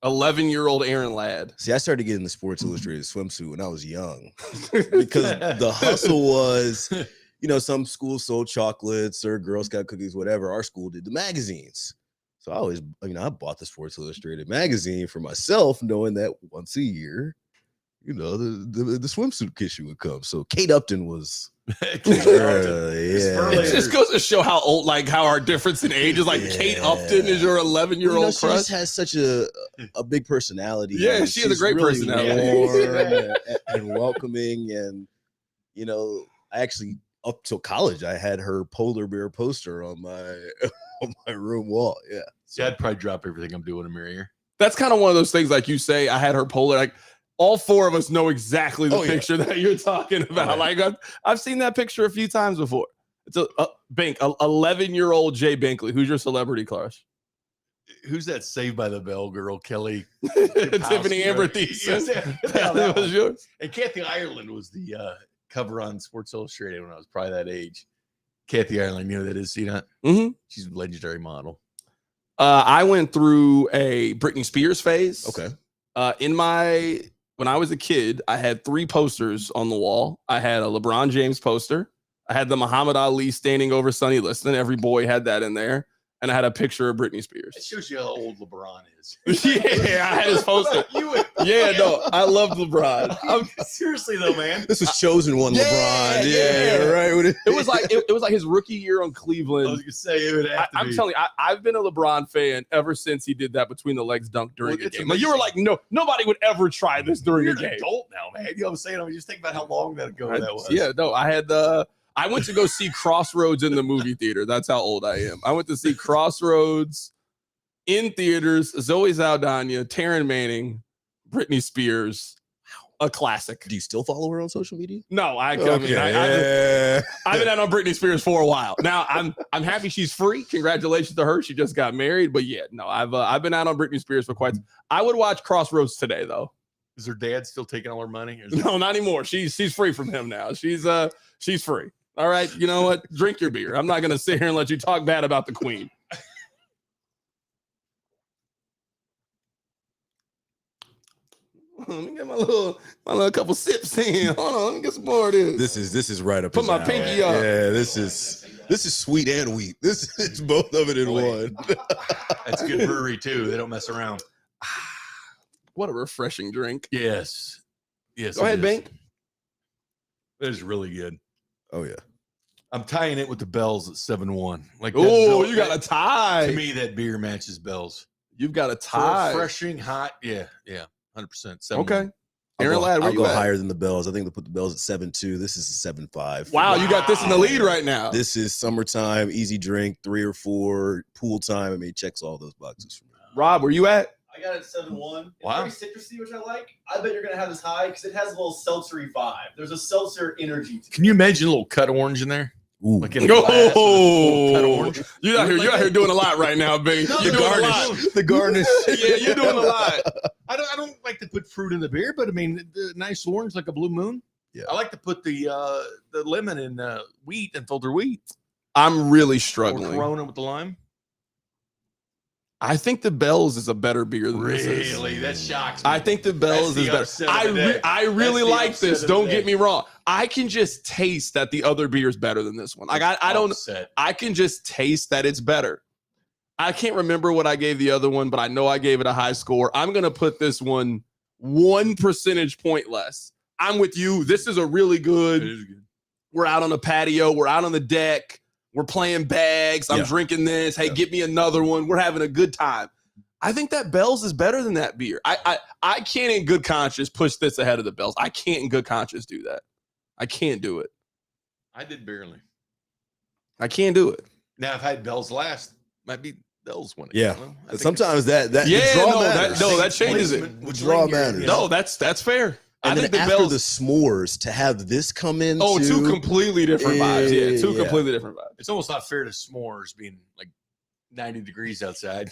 A: 11-year-old Aaron Ladd.
B: See, I started getting the Sports Illustrated swimsuit when I was young because the hustle was, some schools sold chocolates or Girl Scout cookies, whatever. Our school did the magazines. So I always, I bought the Sports Illustrated magazine for myself, knowing that once a year, the swimsuit issue would come. So Kate Upton was,
A: It just goes to show how old, like how our difference in age is. Like Kate Upton is your 11-year-old
B: she
A: crush.
B: just has such a big personality.
A: Yeah,
B: and
A: she has a
B: she's
A: great
B: really
A: personality.
B: warm and welcoming, and I actually up till college I had her polar bear poster on my room wall. Yeah,
C: Yeah, I'd probably drop everything I'm doing to marry her.
A: That's kind of one of those things, like you say, I had her polar. Like all four of us know exactly the picture that you're talking about. Like I've seen that picture a few times before. It's a 11-year-old Jay Binkley. Who's your celebrity crush?
C: Who's that Saved by the Bell girl, Kelly?
A: Tiffany Amber Thiessen. That was yours.
C: And Kathy Ireland was the cover on Sports Illustrated when I was probably that age. Kathy Ireland, you know who that is? See that?
A: Mm-hmm.
C: She's a legendary model.
A: I went through a Britney Spears phase.
B: Okay.
A: When I was a kid, I had 3 posters on the wall. I had a LeBron James poster. I had the Muhammad Ali standing over Sonny Liston. Every boy had that in there. And I had a picture of Britney Spears.
C: It shows you how old LeBron is.
A: Yeah, I had his poster. I love LeBron.
C: Seriously though, man.
B: This was chosen one, LeBron. Yeah, right.
A: It was like his rookie year on Cleveland.
C: I was gonna say it would have to
A: I'm
C: be.
A: telling you, I've been a LeBron fan ever since he did that between the legs dunk during a game. Like you were like, no, nobody would ever try this during
C: You're
A: a game.
C: an adult now, man. You know what I'm saying? I mean, just think about how long ago that was.
A: Yeah, no, I went to go see Crossroads in the movie theater. That's how old I am. I went to see Crossroads in theaters. Zoe Saldana, Taryn Manning, Britney Spears, a classic.
B: Do you still follow her on social media?
A: No, I've been out on Britney Spears for a while. Now I'm happy she's free. Congratulations to her. She just got married. But yeah, no, I've been out on Britney Spears for quite. I would watch Crossroads today though.
C: Is her dad still taking all her money?
A: No, not anymore. She's free from him now. She's free. All right, you know what? Drink your beer. I'm not going to sit here and let you talk bad about the queen. Let me get my little couple sips in. Hold on, let me get some more of this.
B: This is right up.
A: Put my pinky up.
B: Yeah, this is sweet and wheat. This is both of it in one.
C: That's good brewery too. They don't mess around.
A: What a refreshing drink.
C: Yes.
A: Go ahead, Bink.
C: That is really good.
B: Oh yeah.
C: I'm tying it with the Bells at 7-1. Like,
A: oh, you got a tie.
C: To me, that beer matches Bells.
A: You've got a tie.
C: Refreshing, hot. Yeah, 100%.
A: Okay.
B: Aaron
A: Ladd,
B: I'll go higher than the Bells. I think they put the Bells at 7.2. This is a 7.5.
A: Wow, you got this in the lead right now.
B: This is summertime, easy drink, 3 or 4, pool time. I mean, it checks all those boxes for me.
A: Rob, where you at?
D: I got it 7-1. It's
C: Wow.
D: very citrusy, which I like. I bet you're gonna have this high because it has a little seltzery vibe. There's a seltzer energy to it.
C: Can you imagine a little cut orange in there?
B: Ooh.
C: Like in a glass with a little cut orange.
A: You're out here doing a lot right now, Bing.
C: No,
A: You're doing a lot.
B: The garnish.
A: Yeah, you're doing a lot.
C: I don't like to put fruit in the beer, but I mean, the nice orange like a blue moon.
B: Yeah.
C: I like to put the lemon in wheat and filter wheat.
A: I'm really
C: Or
A: struggling.
C: Corona with the lime.
A: I think the Bells is a better beer than this is.
C: Really? That shocks me.
A: I think the Bells is better. I really like this. Don't get me wrong. I can just taste that the other beer is better than this one. Like I don't. I can just taste that it's better. I can't remember what I gave the other one, but I know I gave it a high score. I'm gonna put this one 1 percentage point less. I'm with you. This is a really good.
C: It is good.
A: We're out on the patio. We're out on the deck. We're playing bags. I'm drinking this. Hey, get me another one. We're having a good time. I think that Bell's is better than that beer. I can't in good conscience push this ahead of the Bell's. I can't in good conscience do that. I can't do it.
C: I did barely.
A: I can't do it.
C: Now, if I had Bell's last, might be Bell's one.
B: Yeah. Sometimes that the draw matters.
A: that changes it.
B: The draw matters.
A: No, that's fair.
B: And
A: I think
B: then
A: the
B: after
A: Bell's
B: the s'mores to have this come in.
A: two completely different vibes. Yeah, two
B: Yeah.
A: completely different vibes.
C: It's almost not fair to s'mores being like 90 degrees outside.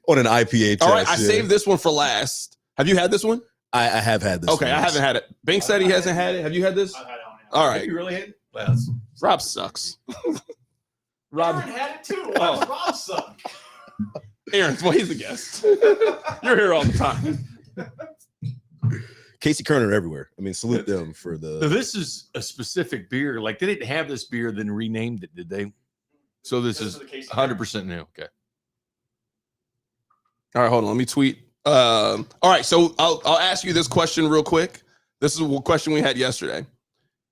B: On an IPA test.
A: All right, I saved this one for last. Have you had this one?
B: I have had this.
A: Okay, I haven't had it. Bink said he hasn't had it. Have you had this?
D: I've had it on here.
A: All right.
C: You really had it? Well,
A: Rob sucks.
D: Rob
A: Rob,
D: had it too. Why does Rob suck?
A: Aaron, well, he's a guest. You're here all the time.
B: Casey Kerner everywhere. I mean, salute them for
C: so
B: the.
C: this is a specific beer. Like they didn't have this beer, then renamed it, did they? So this is
D: the case.
C: 100% new. Okay.
A: All right, hold on. Let me tweet. All right, so I'll ask you this question real quick. This is a question we had yesterday.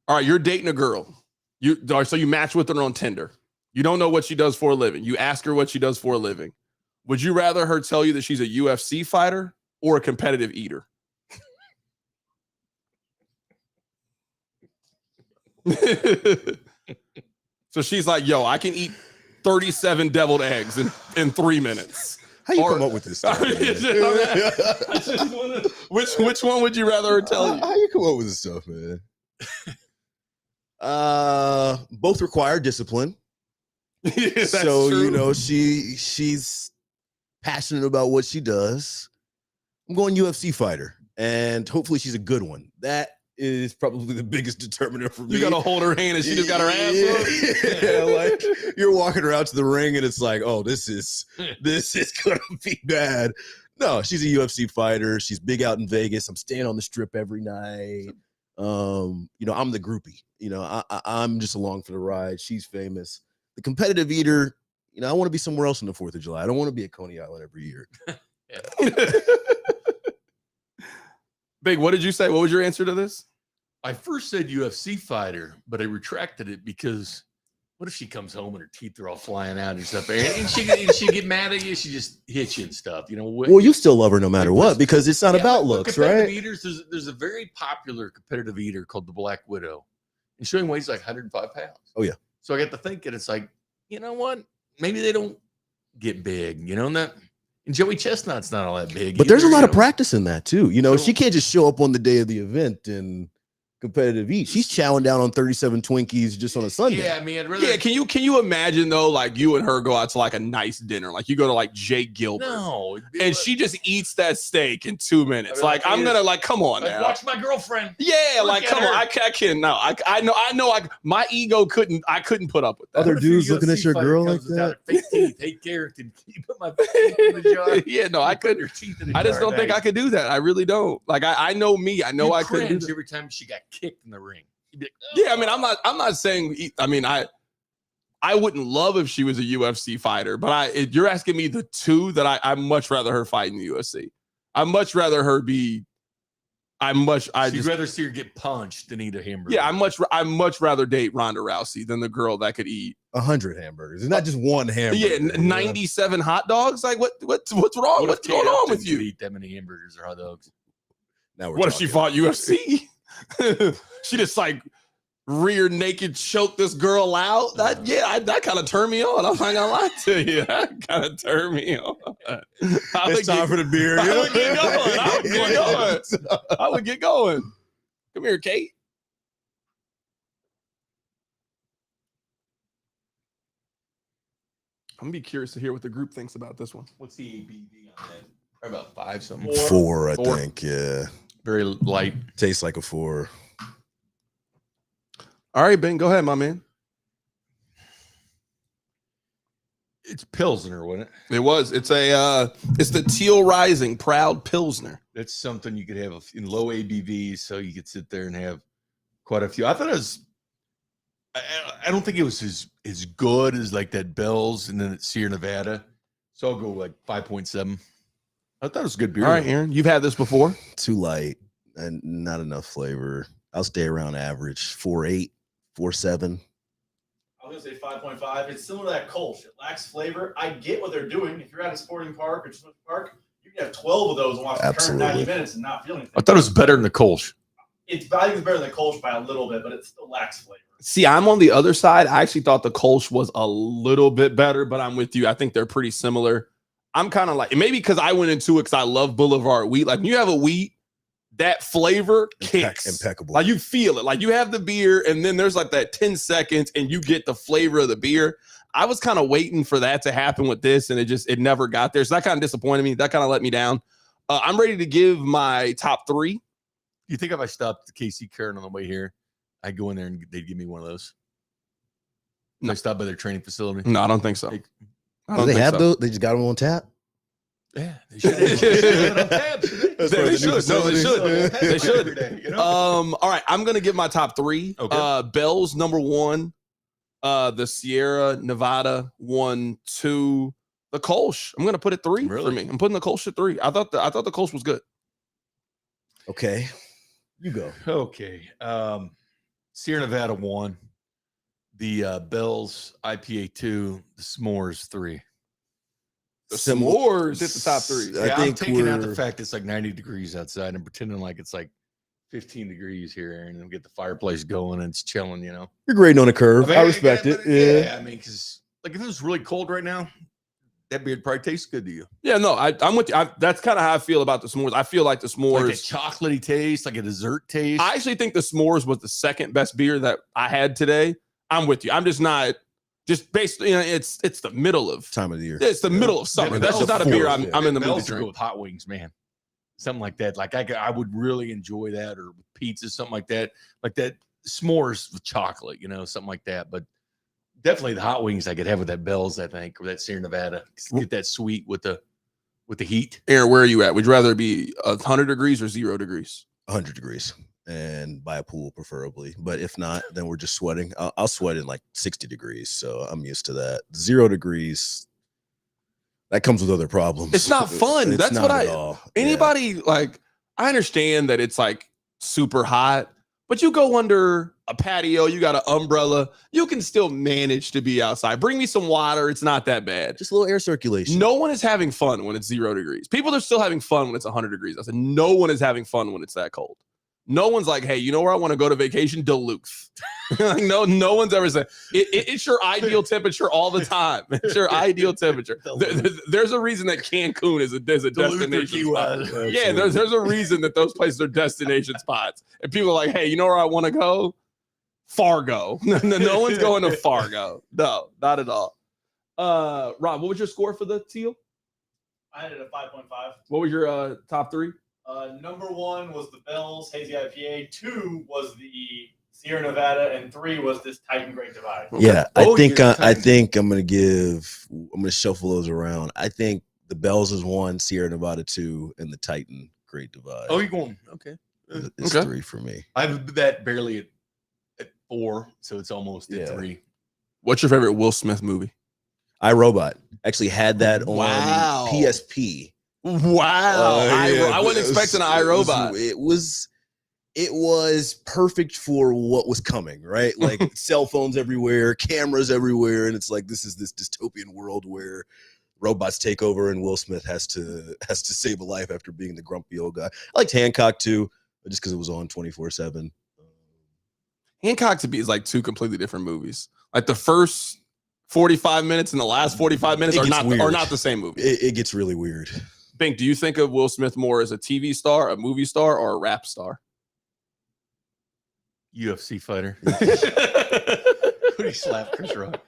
A: All right, you're dating a girl. So you match with her on Tinder. You don't know what she does for a living. You ask her what she does for a living. Would you rather her tell you that she's a UFC fighter or a competitive eater? So she's like, yo, I can eat 37 deviled eggs in 3 minutes.
B: How you come up with this stuff?
A: Which one would you rather her tell you?
B: How you come up with this stuff, man? Both require discipline.
A: That's
B: so
A: true.
B: you know she's passionate about what she does. I'm going UFC fighter, and hopefully she's a good one. That is probably the biggest determinant for me.
A: You gotta hold her hand and she just got her ass up.
B: Yeah, like you're walking her out to the ring and it's like, oh, this is gonna be bad. No, she's a UFC fighter. She's big out in Vegas. I'm staying on the strip every night. You know, I'm the groupie. You know, I'm just along for the ride. She's famous. The competitive eater, you know, I want to be somewhere else on the 4th of July. I don't want to be at Coney Island every year.
A: Big, what did you say? What was your answer to this?
C: I first said UFC fighter, but I retracted it because what if she comes home and her teeth are all flying out and stuff? And she get mad at you. She just hits you and stuff. You know.
B: Well, you still love her no matter what because it's not about looks, right?
C: Eaters, there's a very popular competitive eater called the Black Widow, and she weighs like 105 pounds.
B: Oh yeah.
C: So I got to thinking, it's like, you know what? Maybe they don't get big, you know, and Joey Chestnut's not all that big.
B: But
C: either,
B: there's a lot of practice in that too. You know,
C: So-
B: she can't just show up on the day of the event and competitive eat. She's chowing down on 37 Twinkies just on a Sunday.
C: Yeah, I mean, I'd rather.
A: Yeah, can you imagine though, like you and her go out to like a nice dinner, like you go to like Jake Gilbert,
C: No.
A: and she just eats that steak in 2 minutes.
C: I mean,
A: Like
C: like,
A: I'm gonna like, come on
C: Like,
A: now.
C: watch my girlfriend.
A: Yeah,
C: Look
A: like
C: at
A: come on,
C: her.
A: I can't. No, I know. My ego couldn't put up with that.
B: Other
C: What if your
B: dudes looking at
C: UFC
B: your
C: fighter
B: girl
C: comes
B: like
C: without
B: that?
C: Fake teeth. Hey, Carrington, can you put my teeth in the jar?
A: Yeah, no, I
C: Put
A: couldn't.
C: your teeth in the
A: I just
C: jar.
A: don't think I could do that. I really don't. Like I know me. I know
C: You
A: I couldn't do
C: cringe
A: that.
C: every time she got kicked in the ring. You'd be like,
A: Yeah, I mean, I'm not saying. I mean, I wouldn't love if she was a UFC fighter, but if you're asking me the two that I'd much rather her fight in the UFC. I'd much rather her be.
C: She'd rather see her get punched than eat a hamburger.
A: Yeah, I much rather date Ronda Rousey than the girl that could eat
B: 100 hamburgers. It's not just one hamburger.
A: yeah 97 hot dogs. Like what's wrong? What's going on with you?
C: Eat that many hamburgers or hot dogs?
B: Now we're
A: What if she fought UFC? She just like rear naked choke this girl out. That kind of turned me on. I'm not gonna lie to you. That kind of turned me on.
B: It's time for the beer.
A: I would get going. I would get going. Come here, Kate. I'm gonna be curious to hear what the group thinks about this one.
C: What's the ABV on that? Probably about 5 something.
B: 4, I
A: Four.
B: think. Yeah.
C: Very light.
B: Tastes like a 4.
A: All right, Ben, go ahead, my man.
C: It's Pilsner, wasn't it?
A: It was. It's the Teal Rising Proud Pilsner.
C: That's something you could have in low ABV, so you could sit there and have quite a few. I thought it was. I don't think it was as good as like that Bell's and then at Sierra Nevada. So I'll go like 5.7. I thought it was a good beer.
A: All right, Aaron, you've had this before.
B: Too light and not enough flavor. I'll stay around average 4.8, 4.7.
D: I I'm gonna say 5.5. It's similar to that Kolsch. It lacks flavor. I get what they're doing. If you're at a sporting park or Smith Park, you can have 12 of those and watch the current 90 minutes and not feel anything.
C: I thought it was better than the Kolsch.
D: I think it's better than the Kolsch by a little bit, but it still lacks flavor.
A: See, I'm on the other side. I actually thought the Kolsch was a little bit better, but I'm with you. I think they're pretty similar. I'm kind of like, maybe because I went into it because I love Boulevard wheat. Like when you have a wheat, that flavor kicks.
B: Impeccable.
A: Like you feel it. Like you have the beer, and then there's like that 10 seconds, and you get the flavor of the beer. I was kind of waiting for that to happen with this, and it never got there. So that kind of disappointed me. That kind of let me down. I'm ready to give my top three.
C: Do you think if I stopped the KC Karen on the way here, I'd go in there and they'd give me one of those? No. I stopped by their training facility.
A: No, I don't think so.
B: Do they have those? They just got them on tap?
C: Yeah, they should. They should. No, they should. They should. Day, you know?
A: All right, I'm gonna give my top three.
C: Okay.
A: Bell's number one. The Sierra Nevada 1, 2. The Kolsch. I'm gonna put it 3 for me. I'm putting the Kolsch at 3. I thought the Kolsch was good.
B: Okay, you go.
C: Okay. Sierra Nevada 1. The Bell's IPA 2. The S'mores 3.
A: The S'mores hit the top 3.
C: Yeah, I'm taking out the fact it's like 90 degrees outside and pretending like it's like 15 degrees here, and we'll get the fireplace going and it's chilling, you know.
B: You're grading on a curve. I respect it.
C: Yeah, I mean, because like if it was really cold right now, that beer probably tastes good to you.
A: Yeah, no, I'm with you. That's kind of how I feel about the S'mores. I feel like the S'mores,
C: like a chocolatey taste, like a dessert taste.
A: I actually think the S'mores was the second best beer that I had today. I'm with you. I'm just not. Just based, you know, it's the middle of
B: time of the year.
A: It's the middle of summer. That's just not a beer I'm in the mood to drink.
C: Go with hot wings, man. Something like that. Like I would really enjoy that, or with pizza, something like that. Like that S'mores with chocolate, you know, something like that. But definitely the hot wings I could have with that Bell's, I think, or that Sierra Nevada. Get that sweet with the heat.
A: Aaron, where are you at? Would you rather be 100 degrees or 0 degrees?
B: 100 degrees. And by a pool preferably, but if not, then we're just sweating. I'll sweat in like 60 degrees, so I'm used to that. 0 degrees, that comes with other problems.
A: It's not fun. That's
B: not
A: what anybody like. I understand that it's like super hot, but you go under a patio, you got an umbrella, you can still manage to be outside. Bring me some water. It's not that bad.
B: Just a little air circulation.
A: No one is having fun when it's 0 degrees. People are still having fun when it's 100 degrees. I said no one is having fun when it's that cold. No one's like, hey, you know where I want to go to vacation? Duluth. Like, no one's ever said it's your ideal temperature all the time. It's your ideal temperature. There's a reason that Cancun is a destination spot. Yeah, there's a reason that those places are destination spots. And people are like, hey, you know where I want to go? Fargo. No one's going to Fargo. No, not at all. Rob, what was your score for the teal?
D: I had it at 5.5.
A: What was your top 3?
D: Number 1 was the Bell's Hazy IPA. 2 was the Sierra Nevada, and 3 was this Titan Great Divide.
B: Okay. Yeah, I think I'm gonna shuffle those around. I think the Bell's is 1, Sierra Nevada 2, and the Titan Great Divide.
C: Oh, you're going okay.
B: It's 3 for me.
C: I have that barely at 4, so it's almost at 3.
A: What's your favorite Will Smith movie?
B: iRobot. Actually had that on PSP.
A: Wow. I wasn't expecting an iRobot.
B: It was perfect for what was coming, right? Like cell phones everywhere, cameras everywhere, and it's like this is this dystopian world where robots take over and Will Smith has to save a life after being the grumpy old guy. I liked Hancock too, just because it was on 24/7.
A: Hancock to me is like 2 completely different movies. Like the first 45 minutes and the last 45 minutes are not the same movie.
B: It gets really weird.
A: Bink, do you think of Will Smith more as a TV star, a movie star, or a rap star?
C: UFC fighter. Who do you slap Chris Rock?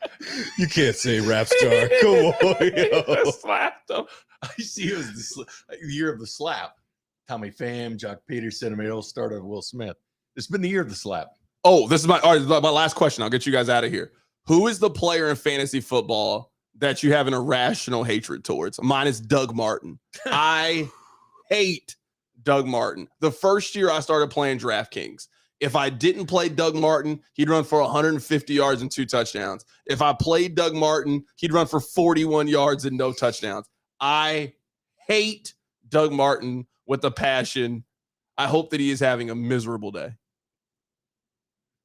B: You can't say rap star. Come on.
A: Slapped him.
C: I see it was the year of the slap. Tommy Pham, Jock Peterson, it all started with Will Smith. It's been the year of the slap.
A: Oh, this is my last question. I'll get you guys out of here. Who is the player in fantasy football that you have an irrational hatred towards? Mine is Doug Martin. I hate Doug Martin. The first year I started playing DraftKings, if I didn't play Doug Martin, he'd run for 150 yards and 2 touchdowns. If I played Doug Martin, he'd run for 41 yards and no touchdowns. I hate Doug Martin with a passion. I hope that he is having a miserable day.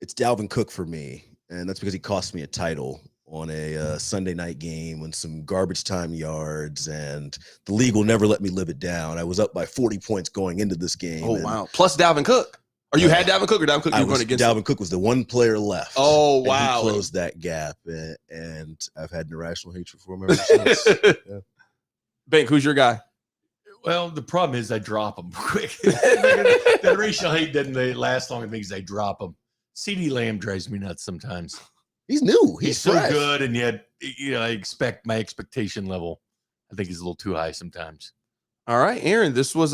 B: It's Dalvin Cook for me. and that's because he cost me a title on a Sunday night game when some garbage time yards, and the league will never let me live it down. I was up by 40 points going into this game.
A: Oh, wow. Plus Dalvin Cook. Or you had Dalvin Cook or Dalvin Cook you were going against?
B: Dalvin Cook was the one player left.
A: Oh,
B: and
A: wow.
B: he closed that gap, and I've had an irrational hatred for him ever since. Yeah.
A: Bank, who's your guy?
C: Well, the problem is I drop them quick. The racial hate doesn't last long because I drop them. CD Lamb drives me nuts sometimes.
B: He's new.
C: He's so good, and yet I expect my expectation level. I think he's a little too high sometimes.
A: All right, Aaron. This was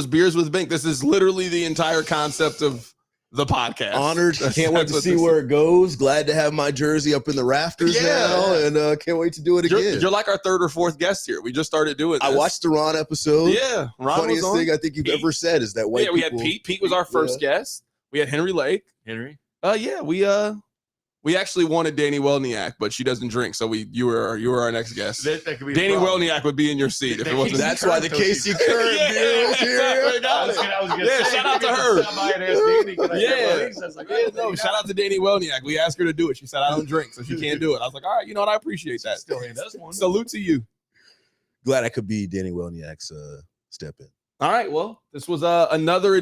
A: Beers with Bink. This is literally the entire concept of the podcast.
B: Honored. Can't wait to see where it goes. Glad to have my jersey up in the rafters now, and can't wait to do it again.
A: You're like our third or fourth guest here. We just started doing this.
B: I watched the Ron episode.
A: Yeah, Ron
B: Funniest
A: was on.
B: thing I think you've ever said is that white people.
A: We had Pete. Pete was our first guest. We had Henry Lake.
C: Henry.
A: We actually wanted Danny Welniak, but she doesn't drink, so you were our next guest.
C: That could be
A: Danny Welniak would be in your seat if it wasn't.
B: That's why the Casey Curran deal here.
A: Shout out to her. Shout out to Danny Welniak. We asked her to do it. She said, I don't drink, so she can't do it. I was like, all right, you know what? I appreciate that.
C: Still does one.
A: Salute to you.
B: Glad I could be Danny Welniak's step in.
A: All right, well, this was another